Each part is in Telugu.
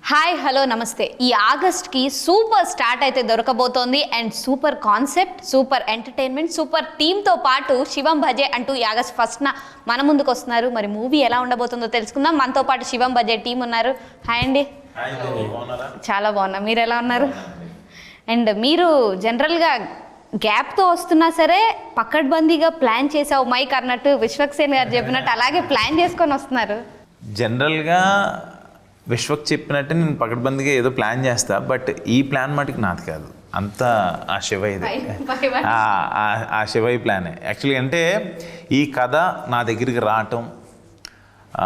హాయ్ హలో నమస్తే. ఈ ఆగస్ట్కి సూపర్ స్టార్ట్ అయితే దొరకబోతోంది and super concept, super entertainment, super టీమ్తో పాటు శివం భజే అంటూ ఈ ఆగస్ట్ 1న మన ముందుకు వస్తున్నారు. మరి మూవీ ఎలా ఉండబోతుందో తెలుసుకుందాం. మనతో పాటు శివం భజే టీం ఉన్నారు. హాయ్ అండి. చాలా బాగున్నా, మీరు ఎలా ఉన్నారు? అండ్ మీరు జనరల్గా గ్యాప్తో వస్తున్నా సరే పకడ్బందీగా ప్లాన్ చేసావు మైక్ అన్నట్టు విశ్వక్సేన్ గారు చెప్పినట్టు అలాగే ప్లాన్ చేసుకొని వస్తున్నారు. జనరల్గా విశ్వక్ చెప్పినట్టే నేను పకడ్బందీగా ఏదో ప్లాన్ చేస్తా, బట్ ఈ ప్లాన్ మటుకు నాది కాదు, అంతా ఆ శివయ్యది. ఆ శివయ్య ప్లానే యాక్చువల్లీ. అంటే ఈ కథ నా దగ్గరికి రావటం,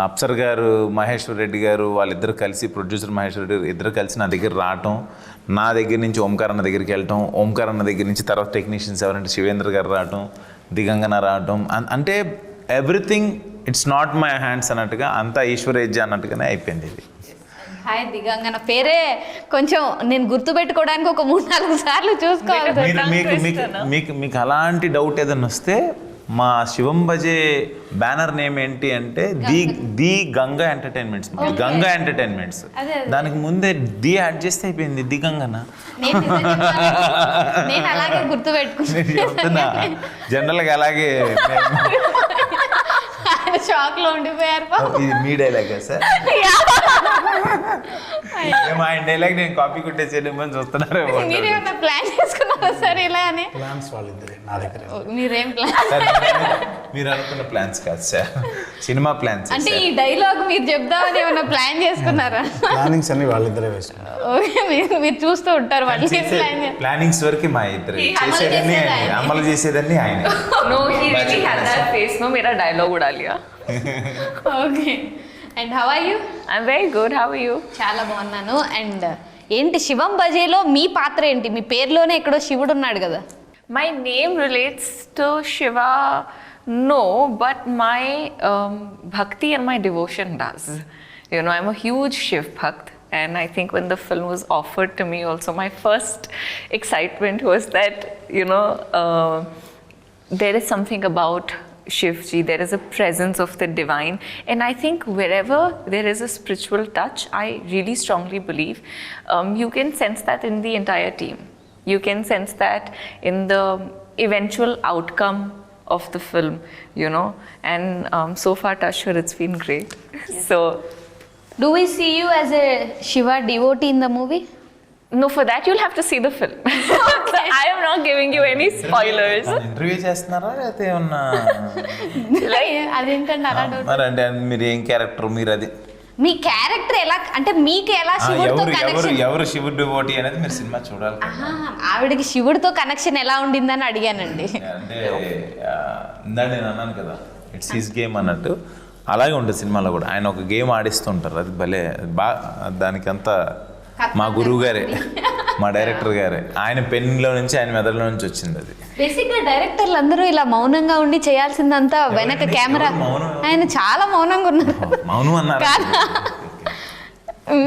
అప్సర్ గారు, మహేశ్వర్ రెడ్డి గారు వాళ్ళిద్దరు కలిసి, ప్రొడ్యూసర్ మహేశ్వర్ రెడ్డి ఇద్దరు కలిసి నా దగ్గర రావటం, నా దగ్గర నుంచి ఓంకార్ అన్న దగ్గరికి వెళ్ళటం, ఓంకార్ అన్న దగ్గర నుంచి తర్వాత టెక్నీషియన్స్ ఎవరంటే శివేంద్ర గారు రావటం, దిగంగన రావటం, అంటే everything it's not my hands అన్నట్టుగా, అంతా ఈశ్వరేజ్జ అన్నట్టుగానే అయిపోయింది ఇది. హాయ్ దిగంగన పేరే కొంచెం నేను గుర్తుపెట్టుకోవడానికి ఒక 3-4 సార్లు చూసుకోవాలి. మీకు అలాంటి డౌట్ ఏదైనా వస్తే మా శివం భజే బ్యానర్ నేమ్ ఏంటి అంటే the Ganga entertainments, Ganga entertainments. దానికి ముందే ది యాడ్ చేస్తే అయిపోయింది దిగంగన. నేను అలాగే గుర్తుపెట్టుకున్నా. జనరల్గా అలాగే షాక్ లో ఉండిపోయారు. ఇది మీ డైలాగ్ సార్? ఆయన డైలాగ్ నేను కాపీ కొట్టేసేది చూస్తున్నారు. మీరేమన్నా ప్లాన్ చేసుకున్నారా సార్ ఇలా అని? ప్లాన్స్ వాళ్ళిద్దరే, నా దగ్గర. మీరేం ప్లాన్? మీరు అనుకున్న ప్లాన్స్ కాదు సార్, సినిమా ప్లాన్స్. అంటే ఈ డైలాగ్ మీరు చెప్దామని ఏమన్నా ప్లాన్ చేసుకున్నారా? ప్లానింగ్స్ అన్ని వాళ్ళిద్దరే వేసుకున్నారు. మీరు చూస్తూ ఉంటారు వాళ్ళు ప్లానింగ్స్ వరకు మా ఇద్దరు, చేసేదన్నీ ఆయన, అమలు చేసేదన్నీ ఆయన. No, he really had that face. No, मेरा dialogue उड़ा लिया. Okay. And how are you? I'm very good. How are you? చాలా బాగున్నాను. అండ్ ఏంటి శివం భజేలో మీ పాత్ర ఏంటి? మీ పేరులోనే ఎక్కడో శివుడు ఉన్నాడు కదా. My name relates to Shiva, no, but my bhakti and my devotion does. You know, I'm a huge Shiv Bhakt. And I think when the film was offered to me also, my first excitement was that, you know, there is something about Shivji, there is a presence of the divine. And I think wherever there is a spiritual touch, I really strongly believe, you can sense that in the entire team. You can sense that in the eventual outcome of the film, you know. And so far, touch wood, it's been great. Yes. So, Do we see you as a Shiva devotee in the movie? no, for that you'll have to see the film. So I am not giving you any spoilers. Interview చేస్తున్నారా లేకపోతే ఏమన్నా? అదేంటండి అలా డౌట్? మరి అంటే మీరు ఏం క్యారెక్టర్, మీరు అది మీ క్యారెక్టర్ ఎలా, అంటే మీకు ఎలా శివుడితో కనెక్షన్? ఎవరు శివుడు డివోటీ అనేది మీరు సినిమా చూడాలి. ఆవిడకి శివుడితో కనెక్షన్ ఎలా ఉండిందని అడిగానండి. అంటే ఇందాక నేను అన్నాను కదా, ఇట్స్ హిస్ గేమ్ అన్నట్టు, అలాగే ఉంటుంది సినిమాలో కూడా. ఆయన ఒక గేమ్ ఆడిస్తుంటారు, అది భలే దానికంతా మా గురువు గారే, మా డైరెక్టర్ గారే, ఆయన పెన్లో నుంచి, ఆయన మెదడులో నుంచి వచ్చింది అది. బేసిక్గా డైరెక్టర్లు అందరూ ఇలా మౌనంగా ఉండి చేయాల్సిందంతా వెనక కెమెరా. ఆయన చాలా మౌనంగా ఉన్నారు. మౌనం అన్నారు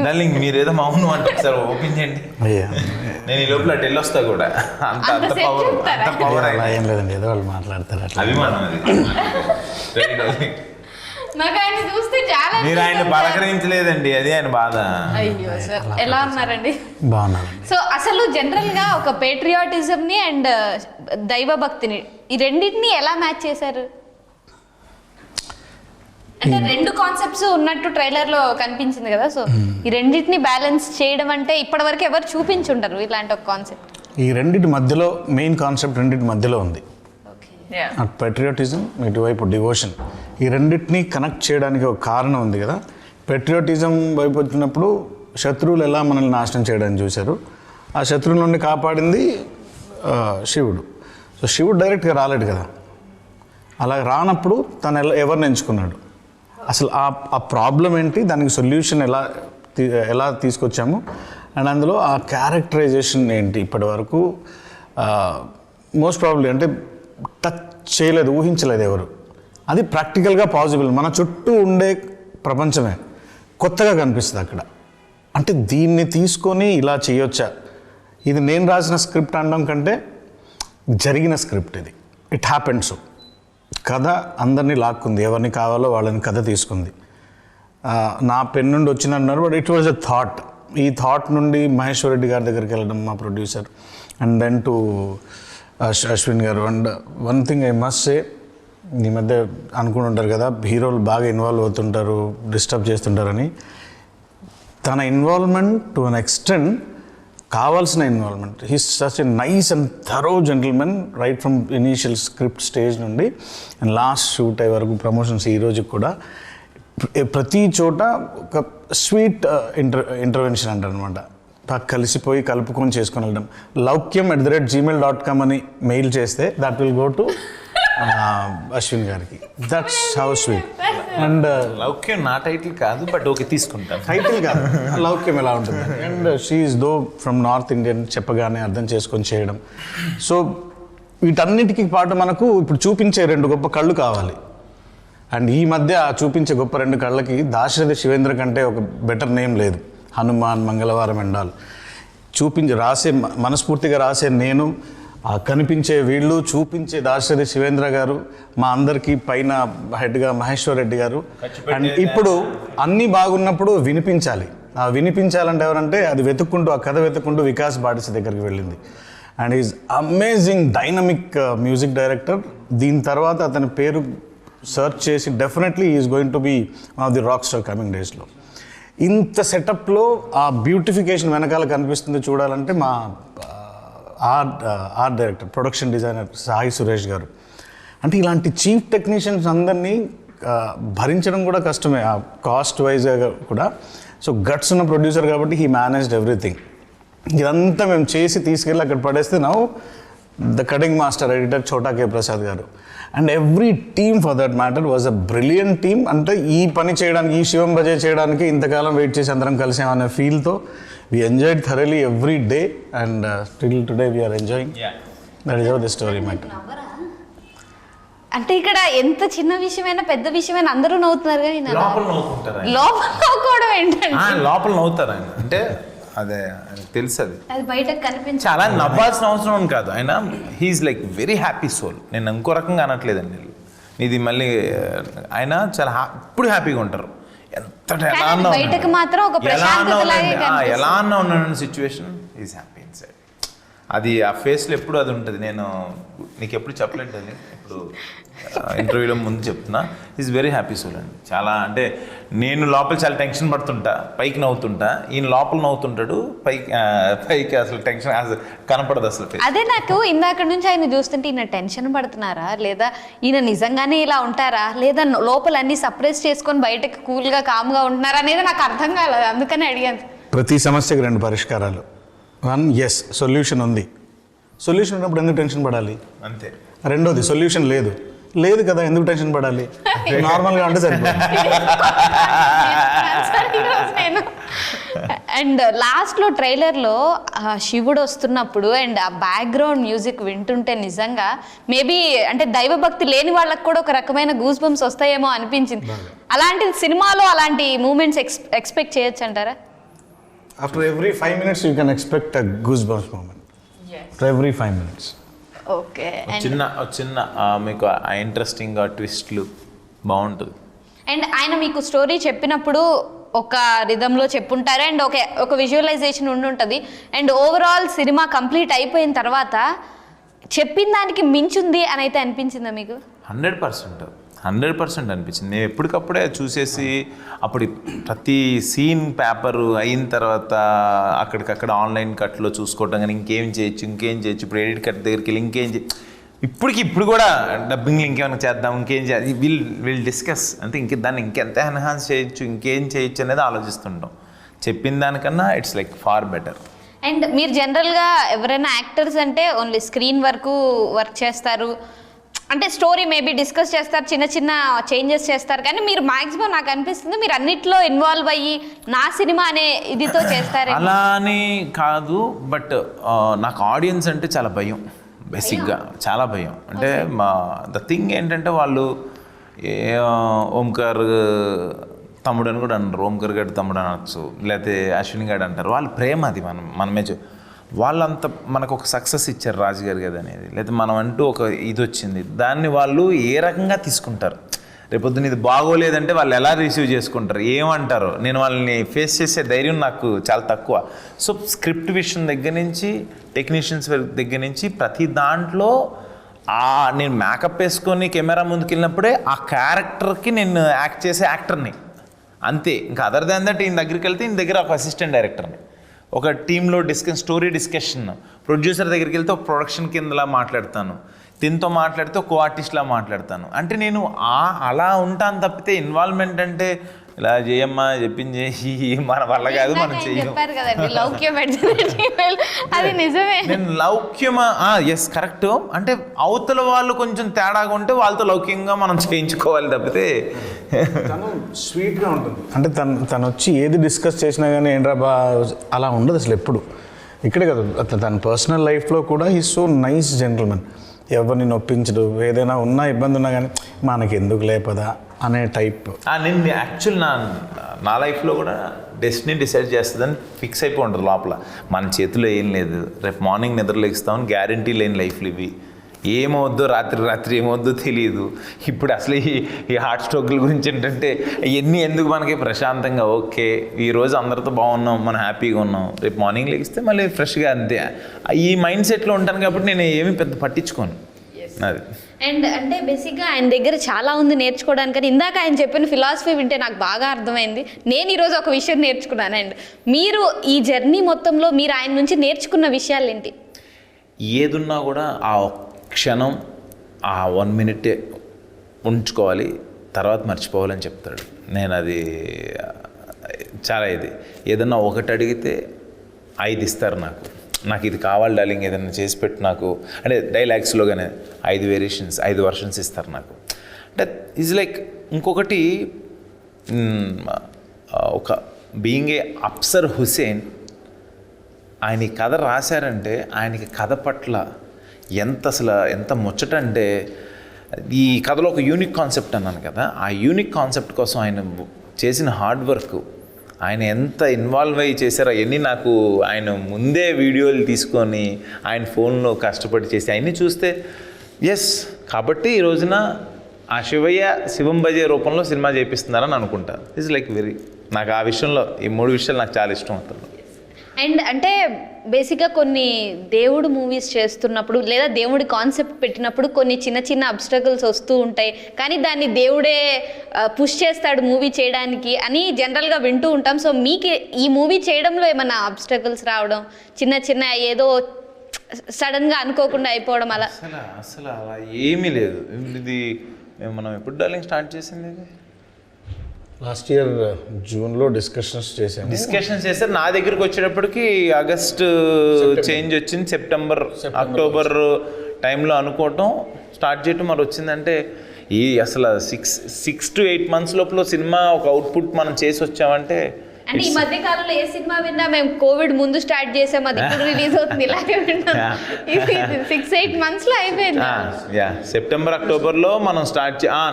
డార్లింగ్, మీరేదో మౌనం అంటే సార్ ఓపెన్ చేయండి, నేను ఈ లోపల అటు వెళ్ళొస్తా కూడా. అంత పవర్ ఏం లేదండి, ఏదో వాళ్ళు మాట్లాడతారు, అభిమానం అది. నాకు ఆయన చూస్తే చాలా. మీరు ఆయన పలకరించలేదండి, అది ఆయన బాధ. అయ్యో సార్, ఎలా ఉన్నారండి? బాగున్నారండి. సో అసలు జనరల్ గా ఒక పేట్రియాటిజం ని అండ్ దైవ భక్తిని, ఈ రెండింటిని ఎలా మ్యాచ్ చేశారు? అంటే రెండు కాన్సెప్ట్స్ ఉన్నట్టు ట్రైలర్ లో కనిపించింది కదా. సో ఈ రెండింటిని బ్యాలెన్స్ చేయడం అంటే ఇప్పటి వరకు ఎవరు చూపించుంటారు ఇలాంటి ఒక కాన్సెప్ట్. ఈ రెండింటి మధ్యలో మెయిన్ కాన్సెప్ట్ రెండింటి మధ్యలో ఉంది. అటు పెట్రియాటిజం, ఇటువైపు డివోషన్, ఈ రెండింటిని కనెక్ట్ చేయడానికి ఒక కారణం ఉంది కదా. పెట్రియాటిజం వైపు వచ్చినప్పుడు శత్రువులు ఎలా మనల్ని నాశనం చేయడానికి చూశారు, ఆ శత్రువుల నుండి కాపాడింది శివుడు. సో శివుడు డైరెక్ట్గా రాలేడు కదా, అలా రానప్పుడు తను ఎవరిని ఎంచుకున్నాడు, అసలు ఆ ప్రాబ్లం ఏంటి, దానికి సొల్యూషన్ ఎలా తీసుకొచ్చాము, అండ్ అందులో ఆ క్యారెక్టరైజేషన్ ఏంటి, ఇప్పటి వరకు మోస్ట్ ప్రాబ్లీ అంటే టచ్ చేయలేదు, ఊహించలేదు ఎవరు. అది ప్రాక్టికల్గా పాసిబుల్, మన చుట్టూ ఉండే ప్రపంచమే కొత్తగా కనిపిస్తుంది అక్కడ. అంటే దీన్ని తీసుకొని ఇలా చేయొచ్చా, ఇది నేను రాసిన స్క్రిప్ట్ అనడం కంటే జరిగిన స్క్రిప్ట్ ఇది. It happened. సో కథ అందరినీ లాక్కుంది, ఎవరిని కావాలో వాళ్ళని కథ తీసుకుంది. నా పెన్ నుండి వచ్చిందన్నారు, but it was a thought. ఈ థాట్ నుండి మహేశ్వర్ రెడ్డి గారి దగ్గరికి వెళ్ళడం మా producer, and then to Ashwin గారు. And one thing I must say, ఈ మధ్య అనుకుని ఉంటారు కదా హీరోలు బాగా ఇన్వాల్వ్ అవుతుంటారు, డిస్టర్బ్ చేస్తుంటారని. తన ఇన్వాల్వ్మెంట్ టు అన్ ఎక్స్టెంట్ కావాల్సిన ఇన్వాల్వ్మెంట్. He's such a nice and thorough gentlemen right from initial script stage నుండి అండ్ లాస్ట్ షూట్ అయ్యే వరకు, ప్రమోషన్స్ ఈ రోజుకి కూడా ప్రతి చోట ఒక స్వీట్ ఇంటర్వెన్షన్ అంటారు అనమాట. కలిసిపోయి కలుపుకొని చేసుకొని వెళ్ళడం. laukyam@gmail.com అని మెయిల్ చేస్తే that will go to Ashwin గారికి. That's how sweet. And Laukyam నా టైటిల్ కాదు, బట్ ఓకే తీసుకుంటాను. టైటిల్ కాదు, లౌక్యం ఎలా ఉంటుంది. And she's though from North Indian, చెప్పగానే అర్థం చేసుకొని చేయడం. సో వీటన్నిటికీ పాటు మనకు ఇప్పుడు చూపించే 2 గొప్ప కళ్ళు కావాలి. అండ్ ఈ మధ్య చూపించే గొప్ప 2 కళ్ళకి దాశరథి శివేంద్ర కంటే ఒక బెటర్ నేమ్ లేదు. హనుమాన్, మంగళవారం ఎండాల్ రాసే మనస్ఫూర్తిగా రాసే నేను, కనిపించే వీళ్ళు, చూపించే దాశరథి శివేంద్ర గారు, మా అందరికీ పైన హెడ్గా మహేశ్వర్ రెడ్డి గారు. అండ్ ఇప్పుడు అన్నీ బాగున్నప్పుడు వినిపించాలి. ఆ వినిపించాలంటే ఎవరంటే అది వెతుక్కుంటూ, ఆ కథ వెతుక్కుంటూ వికాస్ బాడిస్ దగ్గరికి వెళ్ళింది. And is amazing dynamic music director. దీని తర్వాత అతని పేరు సర్చ్ చేసి definitely is going to be one of the rock star coming డేస్లో. ఇంత సెటప్లో ఆ బ్యూటిఫికేషన్ వెనకాల కనిపిస్తుంది చూడాలంటే మా art director, production designer Sai Suresh garu. అంటే ఇలాంటి చీఫ్ టెక్నీషియన్స్ అందరినీ భరించడం కూడా కష్టమే, ఆ కాస్ట్ వైజ్గా కూడా. సో గట్స్ ఉన్న ప్రొడ్యూసర్ కాబట్టి హీ మేనేజ్డ్ ఎవ్రీథింగ్. ఇదంతా మేము చేసి తీసుకెళ్ళి అక్కడ పడేస్తే now the cutting master editor చోటా కే ప్రసాద్ గారు. And every team for that matter was a brilliant team. అంటే ఈ పని చేయడానికి, ఈ శివం భజే చేయడానికి ఇంతకాలం వెయిట్ చేసి అందరం కలిసామనే ఫీల్తో we enjoyed thoroughly every day, and till today we are enjoying. That is how the story matter. అంటే ఇక్కడ ఎంత చిన్న విషయమైనా పెద్ద విషయమైనా అందరూ నవ్వుతున్నారు కానీ లోపల నవ్వుకుంటారు ఆయన. లోపల నవ్వుకోవడం ఏంటంటే లోపల నవ్వుతారు ఆయన. అంటే అదే ఆయనకు తెలుసు అది బయటకు కనిపించాలి. చాలా నవ్వాల్సిన అవసరం కాదు. ఆయన he's like very happy soul. నేను ఇంకో రకంగా అనట్లేదండి. ఇది మళ్ళీ ఆయన చాలా ఇప్పుడు హ్యాపీగా ఉంటారు. బయటకు మాత్రం ఒక ఎలా అన్నా ఉన్న సిచ్యువేషన్ ఈజ్ హ్యాపీ ఇన్సైడ్. అది ఆ ఫేస్లో ఎప్పుడు అది ఉంటుంది. నేను నీకు ఎప్పుడు చెప్పలేదు అని ఇప్పుడు ఇంటర్వ్యూలో ముందు చెప్తున్నా. ఈజ్ వెరీ హ్యాపీ సోల్ అండి. చాలా అంటే నేను లోపల చాలా టెన్షన్ పడుతుంటా, పైకి నవ్వుతుంటా. ఈయన లోపల నవ్వుతుంటాడు, పైకి అసలు టెన్షన్ అసలు కనపడదు అసలు. అదే నాకు ఇందాక నుంచి ఆయన చూస్తుంటే ఈయన టెన్షన్ పడుతున్నారా, లేదా ఈయన నిజంగానే ఇలా ఉంటారా, లేదా లోపల అన్ని సప్రెస్ చేసుకొని బయటకు కూల్గా కామ్గా ఉంటున్నారా అనేది నాకు అర్థం కాలేదు. అందుకని అడిగాను. ప్రతి సమస్యకి 2 పరిష్కారాలు. 1, ఎస్ సొల్యూషన్ ఉంది. సొల్యూషన్ ఉన్నప్పుడు ఎందుకు టెన్షన్ పడాలి? అంతే. 2ది సొల్యూషన్ లేదు కదా, ఎందుకు టెన్షన్ పడాలి? నార్మల్గా ఉంటే సరిపోతుంది. అండ్ లాస్ట్లో ట్రైలర్లో శివుడు వస్తున్నప్పుడు అండ్ ఆ బ్యాక్గ్రౌండ్ మ్యూజిక్ వింటుంటే నిజంగా మేబీ అంటే దైవభక్తి లేని వాళ్ళకి కూడా ఒక రకమైన గూస్ బంప్స్ వస్తాయేమో అనిపించింది. అలాంటి సినిమాలో అలాంటి మూమెంట్స్ ఎక్స్పెక్ట్ చేయొచ్చు అంటారా? After every 5 minutes you can expect a goose bumps moment. After every 5 minutes. Okay. చిన్న మీకు ఇంట్రెస్టింగ్ ట్విస్ట్లు బాగుంటుంది. అండ్ ఆయన మీకు స్టోరీ చెప్పినప్పుడు ఒక రిధంలో చెప్పుంటారు అండ్ ఒక విజువలైజేషన్ ఉంటుంది. అండ్ ఓవరాల్ సినిమా కంప్లీట్ అయిపోయిన తర్వాత చెప్పిన దానికి మించుంది అని అయితే అనిపించిందా మీకు? 100% అనిపించింది. నేను ఎప్పటికప్పుడే చూసేసి అప్పుడు ప్రతి సీన్ పేపరు అయిన తర్వాత అక్కడికక్కడ ఆన్లైన్ కట్లో చూసుకోవటం, కానీ ఇంకేం చేయొచ్చు ఇప్పుడు ఎడిట్ కట్ దగ్గరికి వెళ్ళి ఇంకేం ఇప్పుడు కూడా డబ్బింగ్లో ఇంకేమైనా చేద్దాం, ఇంకేం చేయాలి, విల్ డిస్కస్ అంతే. దాన్ని ఇంకెంత ఎన్హాన్స్ చేయొచ్చు, ఇంకేం చేయొచ్చు అనేది ఆలోచిస్తుంటాం. చెప్పిన దానికన్నా it's like far better. And మీరు జనరల్గా ఎవరైనా యాక్టర్స్ అంటే ఓన్లీ స్క్రీన్ వరకు వర్క్ చేస్తారు, అంటే స్టోరీ మేబీ డిస్కస్ చేస్తారు, చిన్న చిన్న చేంజెస్ చేస్తారు. కానీ మీరు మాక్సిమం నాకు అనిపిస్తుంది మీరు అన్నిట్లో ఇన్వాల్వ్ అయ్యి నా సినిమా అనే ఇదితో చేస్తారు. అలా అని కాదు, బట్ నాకు ఆడియన్స్ అంటే చాలా భయం. బేసిక్గా చాలా భయం. అంటే ద థింగ్ ఏంటంటే వాళ్ళు ఓంకార్ తమ్ముడు అని కూడా అంటారు, ఓంకార్ గడి తమ్ముడు అనొచ్చు, లేకపోతే అశ్విని గడి అంటారు. వాళ్ళ ప్రేమ అది మనమే వాళ్ళంత మనకు ఒక సక్సెస్ ఇచ్చారు రాజుగారు కదా అనేది, లేదా మనం అంటూ ఒక ఇది వచ్చింది, దాన్ని వాళ్ళు ఏ రకంగా తీసుకుంటారు రేపొద్దున ఇది బాగోలేదంటే వాళ్ళు ఎలా రిసీవ్ చేసుకుంటారు, ఏమంటారు, నేను వాళ్ళని ఫేస్ చేసే ధైర్యం నాకు చాలా తక్కువ. సో స్క్రిప్ట్ విషయం దగ్గర నుంచి టెక్నీషియన్స్ దగ్గర నుంచి ప్రతి దాంట్లో నేను మేకప్ వేసుకొని కెమెరా ముందుకు వెళ్ళినప్పుడే ఆ క్యారెక్టర్కి నేను యాక్ట్ చేసే యాక్టర్ని అంతే. ఇంకా అదర్ దాన్ దట్ ఈయన దగ్గరికి వెళ్తే ఈయన దగ్గర ఒక అసిస్టెంట్ డైరెక్టర్ని, ఒక టీంలో స్టోరీ డిస్కషన్, ప్రొడ్యూసర్ దగ్గరికి వెళ్తే ఒక ప్రొడక్షన్ కిందలా మాట్లాడతాను, దీంతో మాట్లాడితే కో ఆర్టిస్ట్లా మాట్లాడతాను. అంటే నేను అలా ఉంటాను తప్పితే ఇన్వాల్వ్మెంట్ అంటే ఇలా చేయమ్మా చెప్పింది మన వల్ల కాదు, మనం చెప్పారు కదండి లౌక్యం అది నిజమే. నేను లౌక్యమా ఎస్ కరెక్ట్. అంటే అవతల వాళ్ళు కొంచెం తేడాగా ఉంటే వాళ్ళతో లౌక్యంగా మనం చేయించుకోవాలి తప్పితే. తను స్వీట్గా ఉంటుంది. అంటే తను వచ్చి ఏది డిస్కస్ చేసినా కానీ ఏంట్రా బా అలా ఉండదు అసలు ఎప్పుడు. ఇక్కడే కదా తన పర్సనల్ లైఫ్లో కూడా హీ సో నైస్ జెంటల్మెన్. ఎవరిని నొప్పించడు, ఏదైనా ఉన్నా ఇబ్బంది ఉన్నా కానీ మనకి ఎందుకు లేపదా అనే టైప్. నేను యాక్చువల్ నా లైఫ్లో కూడా డెస్టినీ డిసైడ్ చేస్తుందని ఫిక్స్ అయిపోయి ఉంటుంది లోపల. మన చేతిలో ఏం లేదు, రేపు మార్నింగ్ నిద్ర లెగిస్తామని గ్యారంటీ లేని లైఫ్లు ఇవి. ఏమవుద్దో రాత్రి ఏమవుద్దో తెలియదు. ఇప్పుడు అసలు ఈ హార్ట్ స్ట్రోక్ల గురించి ఏంటంటే ఇవన్నీ ఎందుకు మనకి ప్రశాంతంగా ఓకే ఈరోజు అందరితో బాగున్నాం, మనం హ్యాపీగా ఉన్నాం, రేపు మార్నింగ్ లెగిస్తే మళ్ళీ ఫ్రెష్గా అంతే. ఈ మైండ్ సెట్లో ఉంటాను కాబట్టి నేను ఏమీ పెద్ద పట్టించుకోను అది. అండ్ అంటే బేసిక్గా ఆయన దగ్గర చాలా ఉంది నేర్చుకోవడానికి. ఇందాక ఆయన చెప్పిన ఫిలాసఫీ వింటే నాకు బాగా అర్థమైంది. నేను ఈరోజు ఒక విషయం నేర్చుకున్నాను. అండ్ మీరు ఈ జర్నీ మొత్తంలో మీరు ఆయన నుంచి నేర్చుకున్న విషయాలు ఏంటి? ఏదున్నా కూడా ఆ క్షణం ఆ 1 minute ఉంచుకోవాలి, తర్వాత మర్చిపోవాలని చెప్తాడు. నేను అది చాలా ఏదన్నా ఒకటి అడిగితే 5 ఇస్తారు నాకు ఇది కావాలి డార్లింగ్, ఏదైనా చేసి పెట్టు నాకు అంటే డైలాగ్స్లోగానే 5 వేరియేషన్స్ 5 వర్షన్స్ ఇస్తారు నాకు. అంటే ఈజ్ లైక్ ఇంకొకటి ఒక బీయింగ్ ఏ అఫ్సర్ హుసేన్, ఆయన ఈ కథ రాశారంటే ఆయనకి కథ పట్ల ఎంత ముచ్చట అంటే, ఈ కథలో ఒక యూనిక్ కాన్సెప్ట్ అన్నాను కదా, ఆ యూనిక్ కాన్సెప్ట్ కోసం ఆయన చేసిన హార్డ్ వర్క్, ఆయన ఎంత ఇన్వాల్వ్ అయ్యి చేశారో అవన్నీ నాకు ఆయన ముందే వీడియోలు తీసుకొని ఆయన ఫోన్లో కష్టపడి చేసి అవన్నీ చూస్తే ఎస్ కాబట్టి ఈ రోజున ఆ శివం భజే రూపంలో సినిమా చేపిస్తున్నారని అనుకుంటాను. ఇట్స్ లైక్ నాకు ఆ విషయంలో ఈ 3 విషయాలు నాకు చాలా ఇష్టం అవుతుంది. అండ్ అంటే బేసిక్గా కొన్ని దేవుడు మూవీస్ చేస్తున్నప్పుడు లేదా దేవుడి కాన్సెప్ట్ పెట్టినప్పుడు కొన్ని చిన్న అబ్స్టకల్స్ వస్తూ ఉంటాయి, కానీ దాన్ని దేవుడే పుష్ చేస్తాడు మూవీ చేయడానికి అని జనరల్గా వింటూ ఉంటాం. సో మీకు ఈ మూవీ చేయడంలో ఏమైనా అబ్స్టకల్స్ రావడం, చిన్న ఏదో సడన్గా అనుకోకుండా అయిపోవడం అలా? అసలు అలా ఏమీ లేదు. ఇది మనం ఎప్పుడు డార్లింగ్ స్టార్ట్ చేసింది? లాస్ట్ ఇయర్ జూన్లో డిస్కషన్స్ చేశారు. నా దగ్గరికి వచ్చేటప్పటికి ఆగస్టు చేంజ్ వచ్చింది, సెప్టెంబర్ అక్టోబర్ టైంలో అనుకోవటం స్టార్ట్ చేయటం మరి వచ్చిందంటే అసలు 6 to 8 months లోపల సినిమా ఒక అవుట్పుట్ మనం చేసి వచ్చామంటే. అంటే ఈ మధ్య కాలంలో ఏ సినిమా విన్నా మేము కోవిడ్ ముందు స్టార్ట్ చేసాం, అది ఇప్పుడు రిలీజ్ అవుతుంది, ఇలాగే విన్నాం. 6-8 months అయిపోయింది. సెప్టెంబర్ అక్టోబర్లో మనం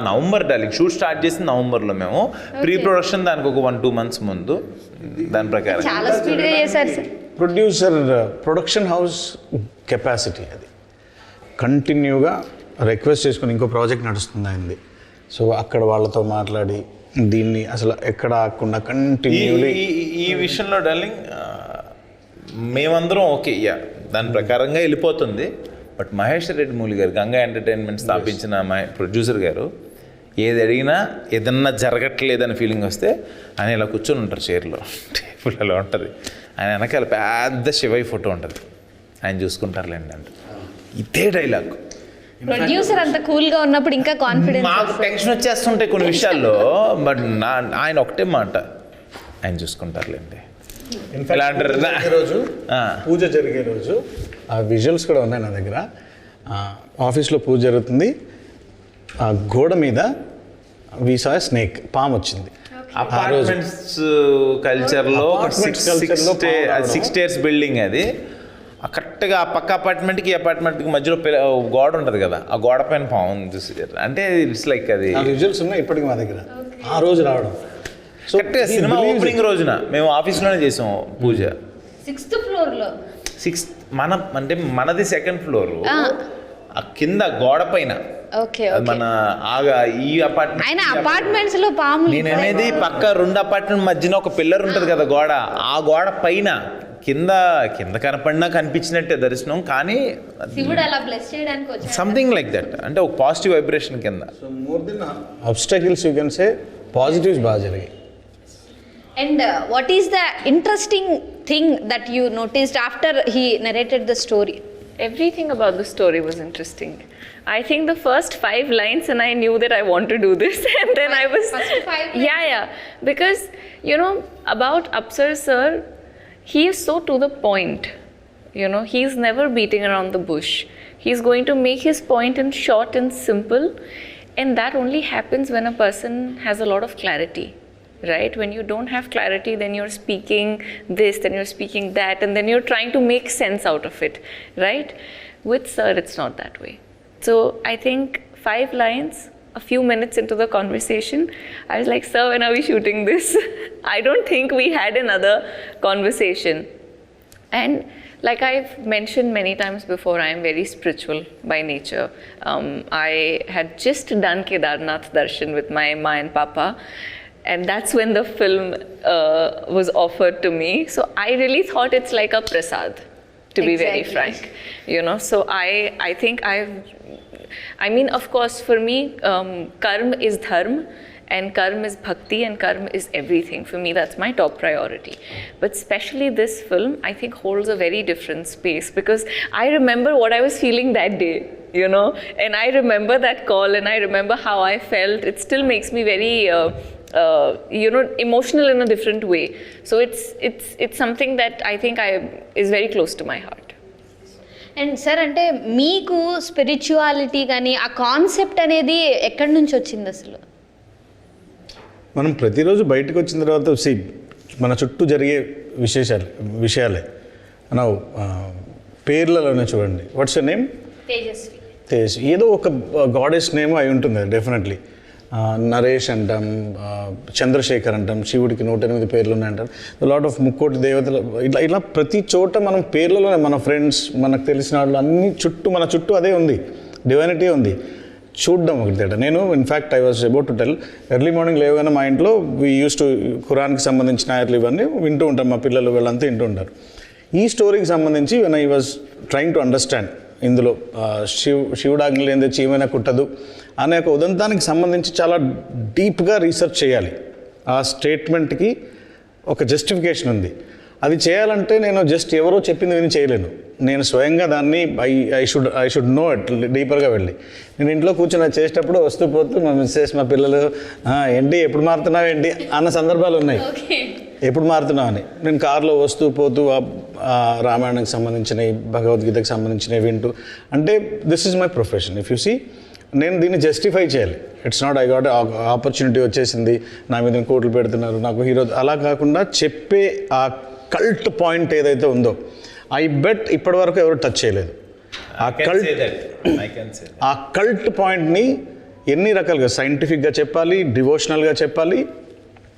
నవంబర్ డార్లింగ్ షూట్ స్టార్ట్ చేసింది నవంబర్లో. మేము ప్రీ ప్రొడక్షన్ దానికి ఒక 1-2 months ముందు, దాని ప్రకారం చాలా స్పీడ్గా చేశారు సార్. ప్రొడక్షన్ హౌస్ కెపాసిటీ అది కంటిన్యూగా రిక్వెస్ట్ చేసుకుని ఇంకో ప్రాజెక్ట్ నడుస్తుంది అయింది. సో అక్కడ వాళ్ళతో మాట్లాడి దీన్ని అసలు ఎక్కడ ఆకుండా కంటిన్యూలీ ఈ విషయంలో డార్లింగ్ మేమందరం ఓకే దాని ప్రకారంగా వెళ్ళిపోతుంది. బట్ మహేష్ రెడ్డి మూలి గారు గంగా ఎంటర్టైన్మెంట్ స్థాపించిన ప్రొడ్యూసర్ గారు ఏది అడిగినా ఏదన్నా జరగట్లేదని ఫీలింగ్ వస్తే ఆయన ఇలా కూర్చొని ఉంటారు చైర్లో, టేబుల్ అలా ఉంటుంది, ఆయన వెనకాల పెద్ద శివయ్య ఫోటో ఉంటుంది, ఆయన చూసుకుంటారులేండి అంటే ఇదే డైలాగ్. ప్రొడ్యూసర్ అంత కూల్గా ఉన్నప్పుడు ఇంకా కాన్ఫిడెన్స్. మాకు టెన్షన్ వచ్చేస్తుంటాయి కొన్ని విషయాల్లో, బట్ ఆయన ఒకటే మాట, ఆయన చూసుకుంటారులేండి. రోజు పూజ జరిగే రోజు ఆ విజువల్స్ కూడా ఉన్నాయి నా దగ్గర. ఆఫీస్లో పూజ జరుగుతుంది, ఆ గోడ మీద వి సా స్నేక్, పాము వచ్చింది. అపార్ట్మెంట్స్ కల్చర్లో 6 stairs బిల్డింగ్ అది. కరెక్ట్గా ఆ పక్క అపార్ట్మెంట్కి అపార్ట్మెంట్కి మధ్యలో గోడ ఉంటుంది కదా, ఆ గోడ పైన పాము చూసి అంటే ఇట్స్ లైక్ అది విజువల్స్ ఉన్నాయి ఇప్పటికి మా దగ్గర. ఆ రోజు రావడం కరెక్ట్గా సినిమా ఓపెనింగ్ రోజున మేము ఆఫీస్లోనే చేసాం పూజ. 6th floor లో మనది 2nd floor, ఆ కింద గోడ పైన ఓకే అది మన ఆగా ఈ అపార్ట్మెంట్ ఆయన అపార్ట్మెంట్స్ లో పాములు నేనేది పక్క 2 అపార్ట్మెంట్ మధ్యన ఒక పిల్లర్ ఉంటుంది కదా గోడ, ఆ గోడ పైన కింద కనపడినా కనిపించినట్టే దర్శనం, కానీ శివుడు అలా బ్లెస్ చేయడానికి వచ్చాడు. సంథింగ్ లైక్ దట్, అంటే ఒక పాజిటివ్ వైబ్రేషన్ కింద. So more than obstacles you can say positives బాగా జరిగాయి. And what is the interesting thing that you noticed after he narrated the story? Everything about the story was interesting. I think the first 5 lines and I knew that I want to do this and then I was First 5 lines? yeah because you know about Apsar sir, he is so to the point, you know, he's never beating around the bush. He's going to make his point in short and simple, and that only happens when a person has a lot of clarity, right? When you don't have clarity, then you're speaking this, then you're speaking that, and then you're trying to make sense out of it, right? With sir, it's not that way. So I think 5 lines, a few minutes into the conversation, I was like, sir, when are we shooting this? I don't think we had another conversation. And like I've mentioned many times before, I am very spiritual by nature. I had just done Kedarnath Darshan with my Ma and Papa, and that's when the film was offered to me. So I really thought it's like a prasad, to be very Exactly. frank, you know. So I think I mean, of course, for me, karma is dharma, and karma is bhakti, and karma is everything. For me, that's my top priority. But especially this film, I think holds a very different space, because I remember what I was feeling that day, you know, and I remember that call, and I remember how I felt. It still makes me very you know, emotional in a different way. So it's something that I think is very close to my heart. And sir, అంటే మీకు స్పిరిచువాలిటీ కానీ ఆ కాన్సెప్ట్ అనేది ఎక్కడి నుంచి వచ్చింది అసలు? మనం ప్రతిరోజు బయటకు వచ్చిన తర్వాత మన చుట్టూ జరిగే విషయాలే మనం పేర్లలోనే చూడండి. What's your name? Tejaswi. Tej, ఏదో ఒక గాడెస్ నేమ్ అయి ఉంటుంది డెఫినెట్లీ. నరేష్ అంటాం, చంద్రశేఖర్ అంటాం, శివుడికి 108 పేర్లు ఉన్నాయంటారు, లాట్ ఆఫ్ ముక్కోటి దేవతలు, ఇలా ప్రతి చోట మనం పేర్లలోనే మన ఫ్రెండ్స్, మనకు తెలిసిన వాళ్ళు అన్ని మన చుట్టూ అదే ఉంది, డివైనిటీ ఉంది. చూడడం ఒకటి తేడా. నేను in fact I was about to tell, early morning లేవగానే మా ఇంట్లో వీ యూస్ టు ఖురాన్కి సంబంధించిన ఆయర్లు ఇవన్నీ వింటూ ఉంటాం, మా పిల్లలు వీళ్ళంతా వింటూ ఉంటారు. ఈ స్టోరీకి సంబంధించి when I was trying to understand, ఇందులో శివుడాజ్ఞ లేనిదే చీమైనా కుట్టదు అనే ఒక ఉదంతానికి సంబంధించి చాలా డీప్గా రీసెర్చ్ చేయాలి. ఆ స్టేట్మెంట్కి ఒక జస్టిఫికేషన్ ఉంది. అది చేయాలంటే నేను జస్ట్ ఎవరో చెప్పింది విని చేయలేను. నేను స్వయంగా దాన్ని ఐ షుడ్ నో ఇట్ డీపర్గా వెళ్ళి, నేను ఇంట్లో కూర్చొని అది చేసేటప్పుడు వస్తూ పోతూ మా మిస్సెస్, మా పిల్లలు ఏంటి ఎప్పుడు మారుతున్నావు ఏంటి అన్న సందర్భాలు ఉన్నాయి. ఎప్పుడు మారుతున్నావు అని నేను కారులో వస్తూ పోతూ రామాయణానికి సంబంధించినవి, భగవద్గీతకు సంబంధించినవి వింటూ, అంటే this is my profession. If you see, నేను దీన్ని జస్టిఫై చేయాలి. It's not I got opportunity వచ్చేసింది, నా మీద కోట్లు పెడుతున్నారు, నాకు హీరో, అలా కాకుండా చెప్పే ఆ కల్ట్ పాయింట్ ఏదైతే ఉందో, ఐ బెట్ ఇప్పటి వరకు ఎవరు టచ్ చేయలేదు. ఆ కల్ట్ పాయింట్ని ఎన్ని రకాలుగా సైంటిఫిక్గా చెప్పాలి, డివోషనల్గా చెప్పాలి,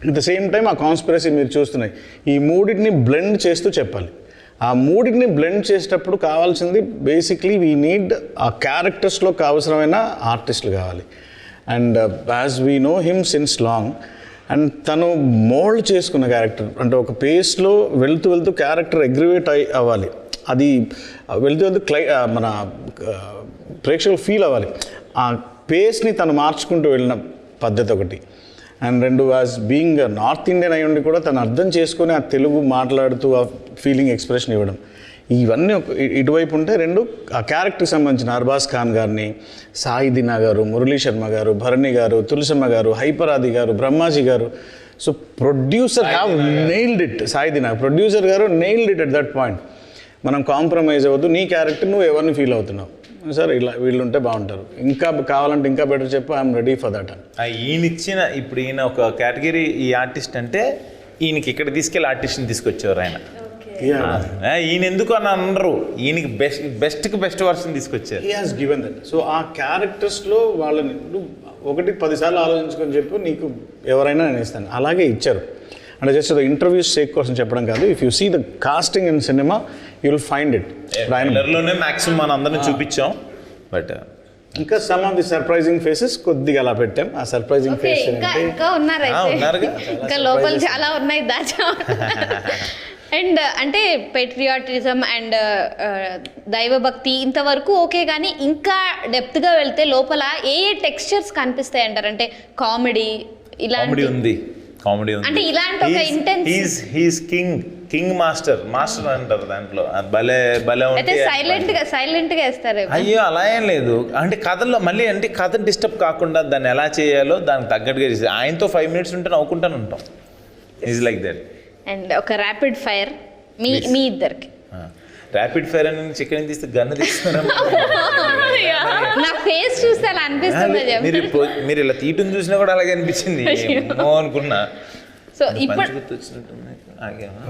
అట్ ద సేమ్ టైం ఆ కాన్స్పిరసీ మీరు చూస్తున్నాయి, ఈ మూడింటిని బ్లెండ్ చేస్తూ చెప్పాలి. ఆ మూడింటిని బ్లెండ్ చేసేటప్పుడు కావాల్సింది బేసిక్లీ వీ నీడ్ ఆ క్యారెక్టర్స్లో అవసరమైన ఆర్టిస్టులు కావాలి. And as we know him since long, and తను మోల్డ్ చేసుకున్న క్యారెక్టర్, అంటే ఒక పేస్లో వెళ్తూ క్యారెక్టర్ అగ్రివేట్ అవ్వాలి, అది వెళ్తూ మన ప్రేక్షకులు ఫీల్ అవ్వాలి. ఆ పేస్ని తను మార్చుకుంటూ వెళ్ళిన పద్ధతి ఒకటి. And 2, as being north Indian అయి ఉండి కూడా తను అర్థం చేసుకొని ఆ తెలుగు మాట్లాడుతూ ఆ ఫీలింగ్ ఎక్స్ప్రెషన్ ఇవ్వడం, ఇవన్నీ ఇటువైపు ఉంటే 2 ఆ క్యారెక్టర్కి సంబంధించిన అర్బాజ్ ఖాన్ గారిని, సాయి దినా గారు, మురళీ శర్మ గారు, భరణి గారు, తులసమ్మ గారు, హైపరాది గారు, బ్రహ్మాజీ గారు. So producer have nailed it. Sai దినా producer గారు nailed it at that point. మనం కాంప్రమైజ్ అవ్వద్దు, నీ క్యారెక్టర్ నువ్వు ఎవరిని ఫీల్ అవుతున్నావు, సార్ ఇలా వీళ్ళు ఉంటే బాగుంటారు, ఇంకా కావాలంటే ఇంకా బెటర్ చెప్పు, ఐఎమ్ రెడీ ఫర్ దట్ అని. ఈయనిచ్చిన ఇప్పుడు ఈయన ఒక కేటగిరీ ఈ ఆర్టిస్ట్ అంటే ఈయనకి ఇక్కడ తీసుకెళ్ళి ఆర్టిస్ట్ని తీసుకొచ్చేవారు ఆయన. ఈయన ఎందుకు అని అనరు, ఈయనకి బెస్ట్కి బెస్ట్ వర్షన్ తీసుకొచ్చారు. He has given that. So ఆ క్యారెక్టర్స్లో వాళ్ళని 1-10 సార్లు ఆలోచించుకొని చెప్పు, నీకు ఎవరైనా నేను ఇస్తాను, అలాగే ఇచ్చారు. అంటే జస్ట్ ఇంటర్వ్యూస్ సేక్ కోసం చెప్పడం కాదు. If you see the casting in cinema you will find it. ట్రైలర్లోనే మ్యాక్సిమం మన అందరిని చూపించాం. బట్ ఇంకా some of the surprising faces కొద్దిగా అలా పెట్టాం. ఆ సర్ప్రైజింగ్ ఓకే, ఫేస్ ఇంకా ఏంటంటే ఇంకా ఉన్నారు అయితే. ఉన్నారుగా. ఇంకా లోపల చాలా ఉన్నాయి దాచా. అండ్ అంటే పెట్రియాటిజం అండ్ దైవభక్తి ఇంతవరకు ఓకే, కానీ ఇంకా డెప్త్గా వెళ్తే లోపల ఏ టెక్స్చర్స్ కనిపిస్తాయి అంటారు? అంటే కామెడీ కామెడీ ఉంది, కామెడీ ఉంది. అంటే ఇలాంటి ఒక intense- హీస్ కింగ్ మాస్టర్ అంటారు దాంట్లో. అది భలే భలే అయితే ఉంటుంది. సైలెంట్ గా వేస్తారు. అయ్యో అలా ఏం లేదు. అంటే కథల్లో మళ్ళీ అంటే కథ డిస్టర్బ్ కాకుండా దాన్ని ఎలా చేయాలో దానికి తగ్గట్టుగా చేసి ఆయనతో 5 minutes ఉంటే నవ్వుకుంటాను ఉంటాం. Is like that. అండ్ ఒక ర్యాపిడ్ ఫైర్ మీ ఇద్దరికి. ర్యాపిడ్ ఫైర్ అని చికెన్ తీస్తే గన్ను తీస్తున్నాం. నా ఫేస్ చూస్తే అలా అనిపిస్తుంది. మీరు ఇలా తీయటం చూసినా కూడా అలాగే అనిపించింది. ఏమో అనుకున్నా. సో ఇప్పుడు వచ్చినట్టుంది.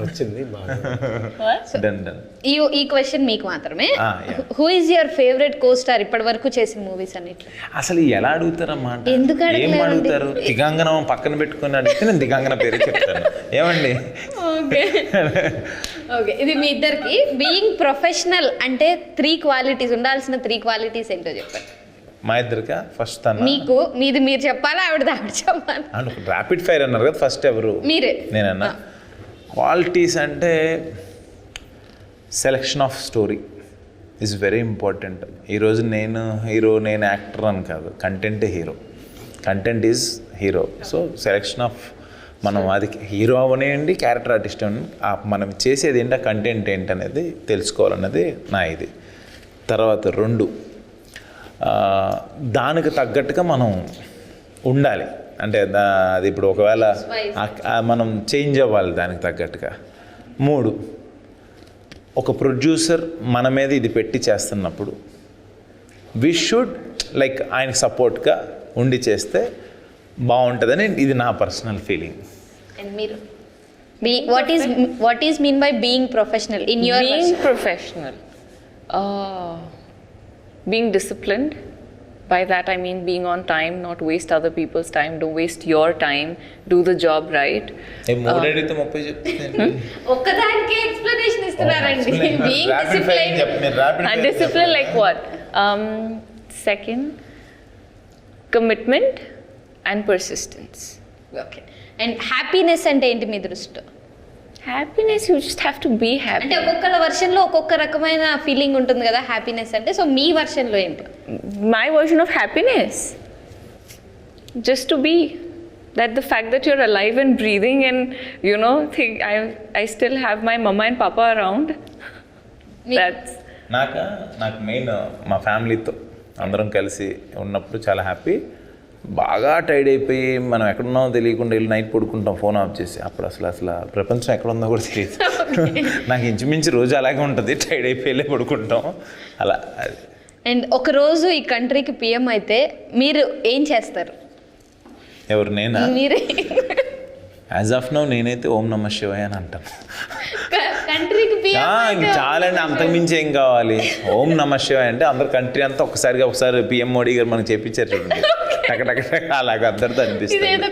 వచ్చింది బాగా. Done. ఈ క్వశ్చన్ మీకు మాత్రమే. Yeah. Who is your favourite co star ఇప్పటి వరకు చేసిన మూవీస్ అన్నిట్లో? అసలు ఎలా అడుగుతారన్నమాట? ఎందుకు ఏం అడగలేరండి? అడుగుతారు? దిగాంగనం పక్కన పెట్టుకుని అడిగితే నేను దిగాంగన పేరు చెప్తాను. ఏమండి? ఓకే, ఇది మీ ఇద్దరికి. బీయింగ్ ప్రొఫెషనల్ అంటే 3 క్వాలిటీస్, ఉండాల్సిన 3 క్వాలిటీస్ ఏంటో చెప్పండి. మా ఇద్దరికా? ఫస్ట్ తన మీకు మీరు చెప్పాలా, ఆవిడ చెప్పాలి? అంటే ర్యాపిడ్ ఫైర్ అన్నారు కదా, ఫస్ట్ ఎవరు? మీరే. నేనన్నా. క్వాలిటీస్ అంటే selection of story is very important. ఈరోజు నేను హీరో, నేను యాక్టర్ అని కాదు, కంటెంటే hero. Content is hero. So selection of మనం అది హీరో అవనేయండి, క్యారెక్టర్ ఆర్టిస్ట్ అవ్వండి, మనం చేసేది ఏంటి, ఆ కంటెంట్ ఏంటనేది తెలుసుకోవాలన్నది నా ఇది. తర్వాత 2, దానికి తగ్గట్టుగా మనం ఉండాలి. అంటే అది ఇప్పుడు ఒకవేళ మనం చేంజ్ అవ్వాలి దానికి తగ్గట్టుగా. 3, ఒక ప్రొడ్యూసర్ మన మీద ఇది పెట్టి చేస్తున్నప్పుడు వి షుడ్ లైక్ ఆయనకి సపోర్ట్గా ఉండి చేస్తే బాగుంటుందని ఇది నా పర్సనల్ ఫీలింగ్. అండ్ మీరు what is mean by being professional in your Being professional, being disciplined. By that I mean being on time, not waste other people's time, don't waste your time, do the job right. 3 అడిగితే 30 చెప్తే ఒక్కదానికే ఎక్స్ప్లెనేషన్ ఇస్తున్నారండి. Being discipline. Discipline like what? Second, commitment and persistence. Okay. And happiness అంటే ఏంటి మీ దృష్టిలో? Happiness, you just have to be happy. అంటే ఒక్కొక్కల వర్షన్లో ఒక్కొక్క రకమైన ఫీలింగ్ ఉంటుంది కదా హ్యాపీనెస్ అంటే. సో మీ వర్షన్లో ఏంటి? My version of happiness, just to be, that the fact that you're alive and breathing and think I still have my mama and papa around. That's నాకు మెయిన్ మా ఫ్యామిలీతో అందరం కలిసి ఉన్నప్పుడు చాలా హ్యాపీ. బాగా టైర్డ్ అయిపోయి మనం ఎక్కడున్నామో తెలియకుండా వెళ్ళి నైట్ పడుకుంటాం ఫోన్ ఆఫ్ చేసి. అప్పుడు అసలు ప్రపంచం ఎక్కడుందో కూడా తెలియదు. నాకు ఇంచుమించు రోజు అలాగే ఉంటుంది, టైర్డ్ అయిపోయి పడుకుంటాం అలా. అండ్ ఒక రోజు ఈ కంట్రీకి పిఎం అయితే మీరు ఏం చేస్తారు? ఎవరు? నేనా? మీరే. యాజ్ ఆఫ్ నౌ నేనైతే ఓం నమ శివాయ అని అంటాను. కంట్రీకి ఇంక చాలండి, అంతకుమించి ఏం కావాలి? ఓం నమ శివాయ అంటే అందరు కంట్రీ అంతా ఒకసారి పిఎం మోడీ గారు మనకు చెప్పించారు చూడండి. టకటక అలాగ అందరితో అనిపిస్తుంది.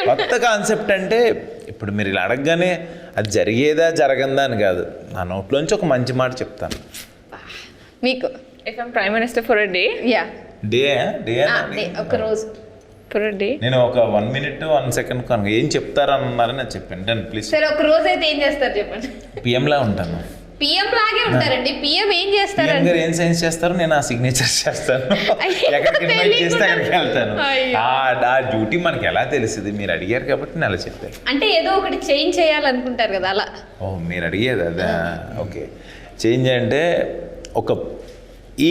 కొత్త కాన్సెప్ట్ అంటే ఇప్పుడు మీరు ఇలా అడగగానే అది జరిగేదా జరగందా అని కాదు, నా నోట్లోంచి ఒక మంచి మాట చెప్తాను. మీకు if I'm prime minister for a day. Yeah. Day ఒక రోజు For a day. నేను ఒక 1 minute 1 second కనుక ఏం చెప్తారన్నారని నేను చెప్పాను. ప్లీజ్. సరే ఒక రోజు అయితే ఏం చేస్తారు చెప్పండి. పిఎంలా ఉంటాను. పిఎం లాగే ఉంటారండి. పిఎం ఏం చేస్తారండి? పిఎం గారు ఏం సైన్స్ చేస్తారు, నేను ఆ సిగ్నేచర్స్ చేస్తాను. ఎక్కడికి ఇన్వైట్ చేస్తే అక్కడికి వెళ్తాను. ఆ డ్యూటీ మనకి ఎలా తెలిసింది? మీరు అడిగారు కాబట్టి నేను అలా చెప్పాను. అంటే ఏదో ఒకటి చేంజ్ చేయాలనుకుంటారు కదా అలా. మీరు అడిగేది అదా? ఓకే. చేంజ్ అంటే ఒక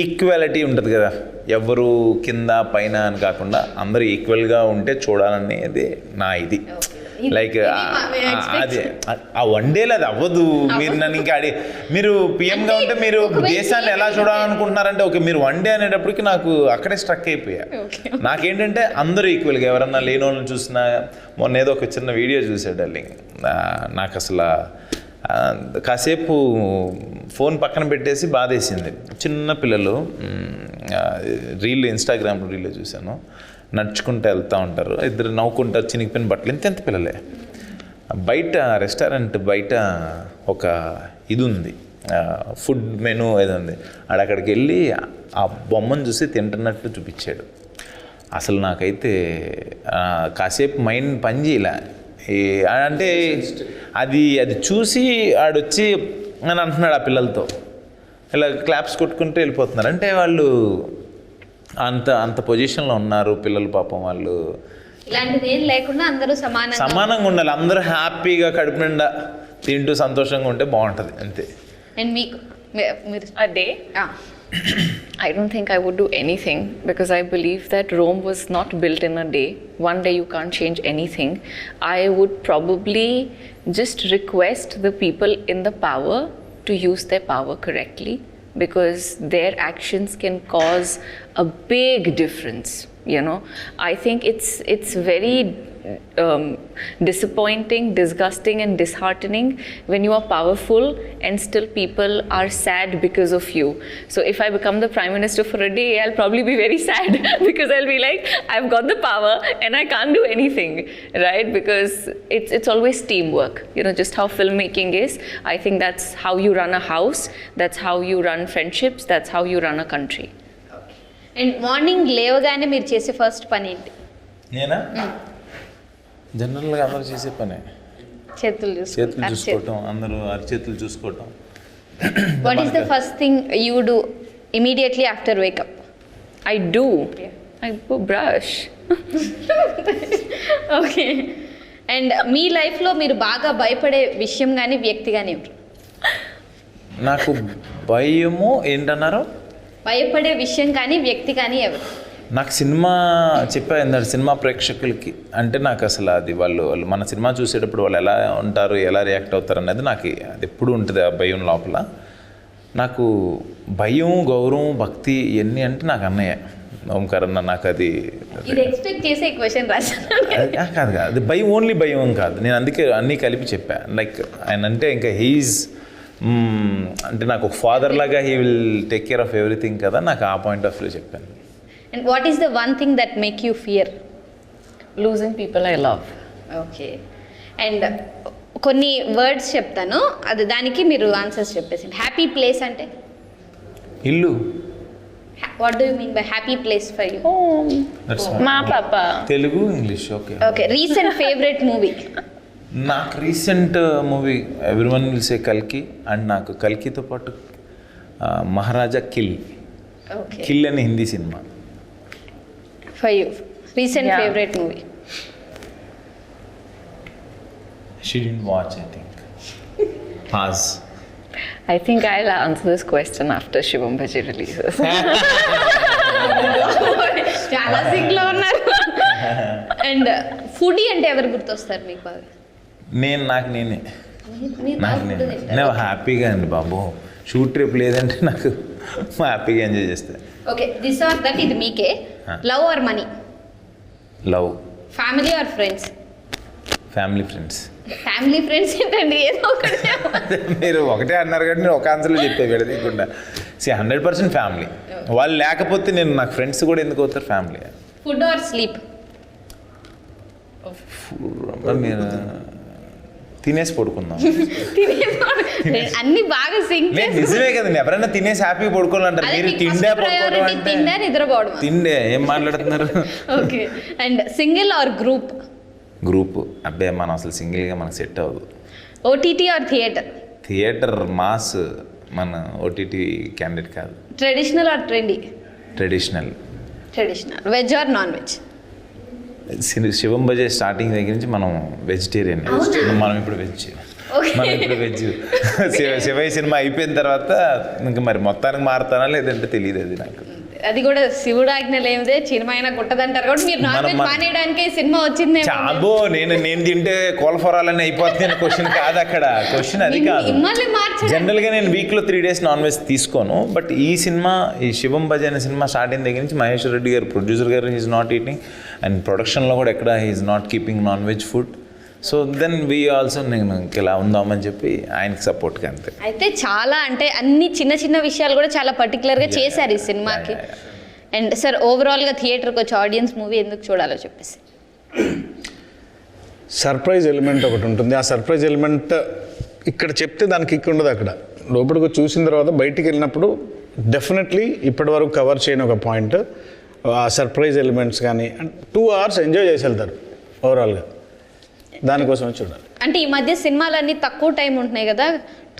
ఈక్వాలిటీ ఉంటుంది కదా, ఎవరు కింద పైన అని కాకుండా అందరూ ఈక్వల్గా ఉంటే చూడాలనేది నా ఇది. లైక్ అది ఆ 1 డేలో అది అవ్వదు. మీరు నన్ను ఇంకా మీరు పిఎంగా ఉంటే మీరు దేశాన్ని ఎలా చూడాలనుకుంటున్నారంటే ఓకే, మీరు 1 డే అనేటప్పటికి నాకు అక్కడే స్ట్రక్ అయిపోయా. నాకేంటంటే అందరూ ఈక్వల్గా, ఎవరన్నా లేని వాళ్ళని చూసినా. మొన్న ఏదో ఒక చిన్న వీడియో చూసాడు డార్లింగ్, నాకు అసలు కాసేపు ఫోన్ పక్కన పెట్టేసి బాధేసింది. చిన్న పిల్లలు ఇన్స్టాగ్రామ్ రీల్లో చూశాను, నడుచుకుంటూ వెళ్తూ ఉంటారు, ఇద్దరు నవ్వుకుంటారు, చినిగిపోయిన బట్టలు, ఎంత పిల్లలే. బయట రెస్టారెంట్ బయట ఒక ఇది ఉంది, ఫుడ్ మెనూ ఏదో ఉంది, అక్కడికి వెళ్ళి ఆ బొమ్మను చూసి తింటున్నట్టు చూపించాడు. అసలు నాకైతే కాసేపు మైండ్ పని చేయలే. అంటే అది చూసి ఆడొచ్చి అని అంటున్నాడు ఆ పిల్లలతో, ఇలా క్లాప్స్ కొట్టుకుంటూ వెళ్ళిపోతున్నారు. అంటే వాళ్ళు అంత పొజిషన్లో ఉన్నారు పిల్లలు, పాపం వాళ్ళు. ఇలాంటిది ఏం లేకుండా అందరూ సమానంగా ఉండాలి, అందరూ హ్యాపీగా కడుపు నిండా తింటూ సంతోషంగా ఉంటే బాగుంటుంది అంతే. అండ్ మీకు మీరు A day? I don't think I would do anything because I believe that Rome was not built in a day. One day you can't change anything. I would probably just request the people in the power to use their power correctly, because their actions can cause a big difference. You know, I think it's very disappointing, disgusting and disheartening when you are powerful and still people are sad because of you. So if I become the prime minister for a day, I'll probably be very sad because I'll be like, I've got the power and I can't do anything, right? Because it's always teamwork, you know, just how filmmaking is. I think that's how you run a house, that's how you run friendships, that's how you run a country. And morning లేవగానే మీరు చేసే ఫస్ట్ పని ఏంటి? నేనా జనరల్గా అందరూ చేసే పనే, చేతులు చూసుకోవటం, అందరూ అరిచేతులు చూసుకోవటం. What is the first thing you do immediately after wake up? I brush. Okay. And మీ లైఫ్లో మీరు బాగా భయపడే విషయం కానీ వ్యక్తి కానీ ఎవరు? నాకు భయము ఏంటన్నారు? భయపడే విషయం కానీ వ్యక్తి కానీ ఎవరు? నాకు సినిమా చెప్పా ఏంటంటే సినిమా ప్రేక్షకులకి అంటే నాకు అసలు అది వాళ్ళు మన సినిమా చూసేటప్పుడు వాళ్ళు ఎలా ఉంటారు, ఎలా రియాక్ట్ అవుతారు అనేది నాకు అది ఎప్పుడు ఉంటుంది ఆ భయం లోపల. నాకు భయం, గౌరవం, భక్తి ఇవన్నీ అంటే నాకు అన్నయ్య ఓంకార్ అన్న. నాకు అది ఎక్స్పెక్ట్ చేసే క్వశ్చన్ కాదు, అది భయం ఓన్లీ భయం కాదు. నేను అందుకే అన్నీ కలిపి చెప్పా. లైక్ ఆయన అంటే ఇంకా హీఈస్ అంటే నాకు ఒక ఫాదర్ లాగా he will take care of everything కదా, నాకు ఆ పాయింట్ ఆఫ్ వ్యూ చెప్పాను. And what is the one thing that make you fear? Losing people I love. Okay. And కొన్ని వర్డ్స్ చెప్తాను, అది దానికి మీరు ఆన్సర్స్ చెప్పేసి. హ్యాపీ ప్లేస్ అంటే? ఇల్లు. What do you mean by happy place for you? మా పాప. Telugu, English. Okay. Okay. Recent favourite movie? నాకు recent movie everyone will say కల్కి, అండ్ నాకు కల్కితో పాటు మహారాజా కిల్. ఓకే. కిల్ అని Hindi cinema. For you recent Yeah. Favourite movie? She didn't watch, I think. Pass. I think I'll answer this question after Shivam Bhaji releases. చాలా సింక్లో ఉన్నారు. అండ్ ఫుడీ అంటే ఎవరు గుర్తొస్తారు మీకు బాగా? నాకు నేనే మీరు బాగా food తింటారా? నేను హ్యాపీగా అండి బాబు. షూట్ ట్రిప్ లేదంటే నాకు హ్యాపీగా ఎంజాయ్ చేస్తాను. ఓకే. దిస్ ఆర్ దట్, ఇది మీకే. Love or money? Love. Family or friends? Family, friends. Family friends ఏంటండి, ఏదో ఒకటి. మీరు ఒకటే అన్నారు కాబట్టి నేను ఒక ఆన్సర్లో చెప్పే విడదీయకుండా 100% ఫ్యామిలీ. వాళ్ళు లేకపోతే నాకు ఫ్రెండ్స్ కూడా ఎందుకు అవుతారు? ఫ్యామిలీ. Food are sleep? మీరు తినేసి పడుకుందాం. అన్ని బాగా సింక్. నిజమే కదండి, ఎవరైనా తినేసి హ్యాపీగా పడుకోవాలంటారు. మీరు తిండే పడుకోవడం అంటే తిండే నిద్రపోవడం. తిండే ఏం మాట్లాడుతున్నారు? Okay. And single or group? Group. అబ్బాయి మనం అసలు సింగిల్గా మనకు సెట్ అవ్వదు. OTT or theatre? Theatre mass, మన ఓటీటీ క్యాండిడేట్ కాదు. Traditional or trendy? Traditional. Traditional. Veg or non veg? Shivam Bhaje starting దగ్గర నుంచి మనం వెజిటేరియన్, మనం ఇప్పుడు వెజ్. మనం ఇప్పుడు వెజ్. శివయ్య సినిమా అయిపోయిన తర్వాత ఇంకా మరి మొత్తానికి మారుతానా లేదంటే తెలియదు అది నాకు. అది కూడా శివుడు ఆజ్ఞ లేనిదే చిరుమైన గుట్టదంటారు కాబట్టి మీరు నాన్ వెజ్ మానేయడానికి సినిమా వచ్చింది. అబ్బో నేను తింటే కోల్ఫరాలని అయిపోతుంది క్వశ్చన్ కాదు అక్కడ. క్వశ్చన్ అది కాదు. జనరల్గా నేను వీక్లో 3 days నాన్ వెజ్ తీసుకోను. బట్ ఈ సినిమా, ఈ శివం భజ అనే సినిమా స్టార్టింగ్ దగ్గర నుంచి మహేష్ రెడ్డి గారు, ప్రొడ్యూసర్ గారు, హీఈస్ నాట్ ఈటింగ్, అండ్ ప్రొడక్షన్లో కూడా ఎక్కడ he's not keeping non veg food. So then we also నేను ఇలా ఉందామని చెప్పి ఆయనకి సపోర్ట్గా అంతే. అయితే చాలా అంటే అన్ని చిన్న చిన్న విషయాలు కూడా చాలా పర్టికులర్గా చేశారు ఈ సినిమాకి. అండ్ సార్ ఓవరాల్గా థియేటర్కి వచ్చి ఆడియన్స్ మూవీ ఎందుకు చూడాలో చెప్పేసి. సర్ప్రైజ్ ఎలిమెంట్ ఒకటి ఉంటుంది. ఆ సర్ప్రైజ్ ఎలిమెంట్ ఇక్కడ చెప్తే దానికి ఇక్కడ ఉండదు అక్కడ. లోపలికి చూసిన తర్వాత బయటికి వెళ్ళినప్పుడు డెఫినెట్లీ ఇప్పటి వరకు కవర్ చేయని ఒక పాయింట్, ఆ సర్ప్రైజ్ ఎలిమెంట్స్ కానీ 2 hours ఎంజాయ్ చేసి వెళ్తారు ఓవరాల్గా. దానికోసం చూడాలి. అంటే ఈ మధ్య సినిమాలన్నీ తక్కువ టైం ఉంటున్నాయి కదా,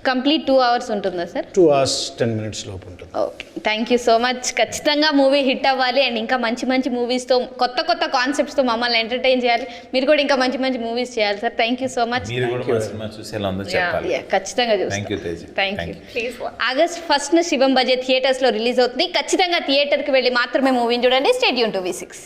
కంప్లీట్ 2 hours ఉంటుందా సార్? 2 hours 10 minutes లోపు ఉంటుంది. Okay, thank you so much. ఖచ్చితంగా మూవీ హిట్ అవ్వాలి అండ్ ఇంకా మంచి మంచి మూవీస్తో, కొత్త కొత్త కాన్సెప్ట్స్తో మమ్మల్ని ఎంటర్టైన్ చేయాలి. మీరు కూడా ఇంకా మంచి మంచి మూవీస్ చేయాలి sir. Thank you so much. మీరు కూడా మా సినిమా చూసి ఎలా ఉందో చెప్పాలి. ఖచ్చితంగా థ్యాంక్ యూ చూస్తాం. తేజ. Thank you. Please watch. August 1న శివం బజే థియేటర్స్లో రిలీజ్ అవుతుంది. ఖచ్చితంగా థియేటర్కి వెళ్ళి మాత్రమే మూవీని చూడండి. Stay tune to V6.